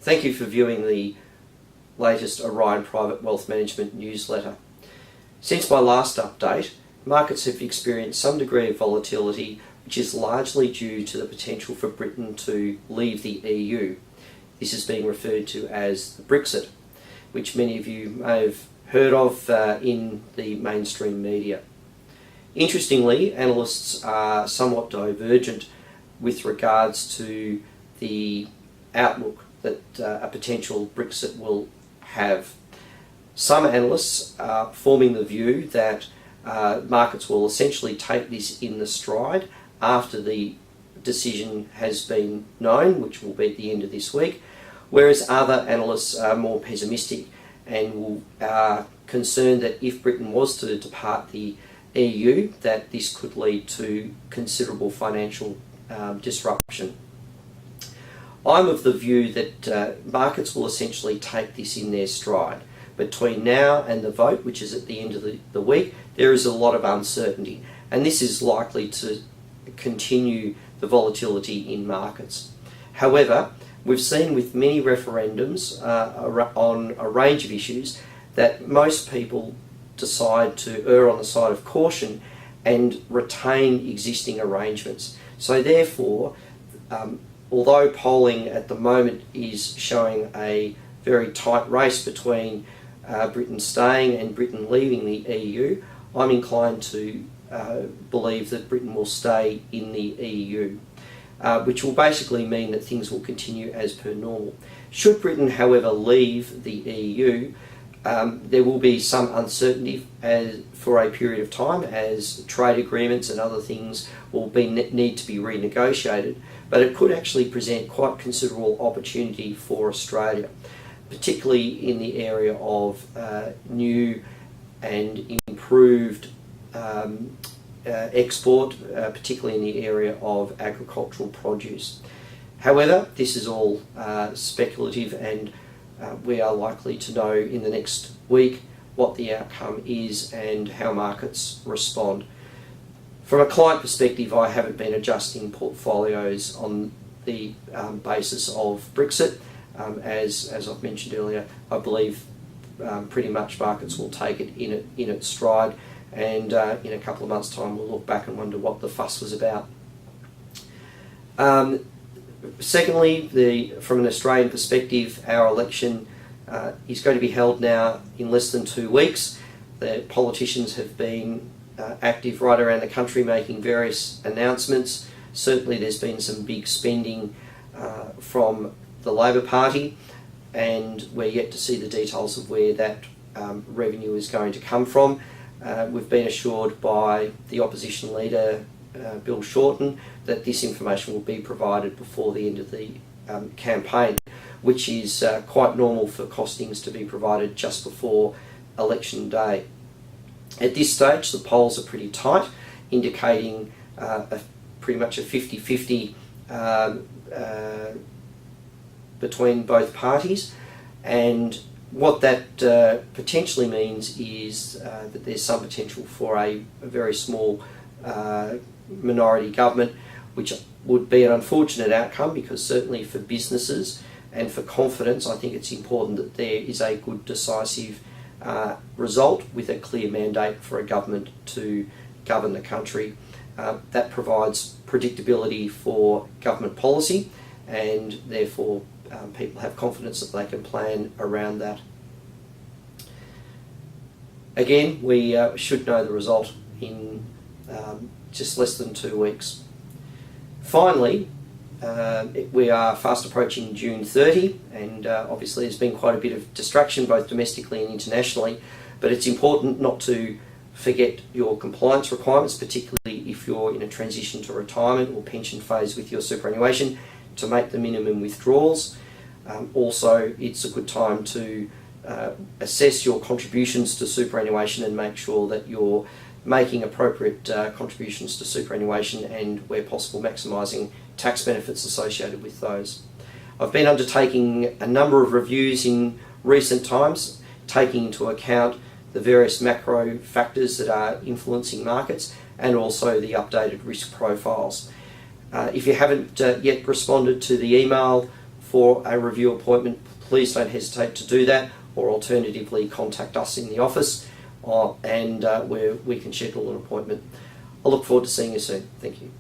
Thank you for viewing the latest Orion Private Wealth Management newsletter. Since my last update, markets have experienced some degree of volatility, which is largely due to the potential for Britain to leave the EU. This is being referred to as the Brexit, which many of you may have heard of in the mainstream media. Interestingly, analysts are somewhat divergent with regards to the outlook that a potential Brexit will have. Some analysts are forming the view that markets will essentially take this in the stride after the decision has been known, which will be at the end of this week, whereas other analysts are more pessimistic and are concerned that if Britain was to depart the EU, that this could lead to considerable financial disruption. I'm of the view that markets will essentially take this in their stride. Between now and the vote, which is at the end of the week, there is a lot of uncertainty, and this is likely to continue the volatility in markets. However, we've seen with many referendums on a range of issues that most people decide to err on the side of caution and retain existing arrangements. So therefore, although polling at the moment is showing a very tight race between Britain staying and Britain leaving the EU, I'm inclined to believe that Britain will stay in the EU, which will basically mean that things will continue as per normal. Should Britain, however, leave the EU, there will be some uncertainty for a period of time as trade agreements and other things will need to be renegotiated, but it could actually present quite considerable opportunity for Australia, particularly in the area of new and improved export, particularly in the area of agricultural produce. However, this is all speculative, and we are likely to know in the next week what the outcome is and how markets respond. From a client perspective, I haven't been adjusting portfolios on the basis of Brexit. As I've mentioned earlier, I believe pretty much markets will take it in its stride, and in a couple of months' time we'll look back and wonder what the fuss was about. Secondly, from an Australian perspective, our election is going to be held now in less than 2 weeks. The politicians have been active right around the country making various announcements. Certainly there's been some big spending from the Labor Party, and we're yet to see the details of where that revenue is going to come from. We've been assured by the opposition leader, Bill Shorten, that this information will be provided before the end of the campaign, which is quite normal for costings to be provided just before election day. At this stage, the polls are pretty tight, indicating pretty much a 50-50 between both parties, and what that potentially means is that there's some potential for a very small minority government, which would be an unfortunate outcome, because certainly for businesses and for confidence, I think it's important that there is a good decisive result with a clear mandate for a government to govern the country. That provides predictability for government policy, and therefore people have confidence that they can plan around that. Again, we should know the result in just less than 2 weeks. Finally, we are fast approaching June 30, and obviously there's been quite a bit of distraction both domestically and internationally, but it's important not to forget your compliance requirements, particularly if you're in a transition to retirement or pension phase with your superannuation, to make the minimum withdrawals. Also, it's a good time to assess your contributions to superannuation and make sure that you're making appropriate contributions to superannuation and, where possible, maximising tax benefits associated with those. I've been undertaking a number of reviews in recent times, taking into account the various macro factors that are influencing markets and also the updated risk profiles. If you haven't yet responded to the email for a review appointment, please don't hesitate to do that, or alternatively contact us in the office and where we can schedule an appointment. I look forward to seeing you soon. Thank you.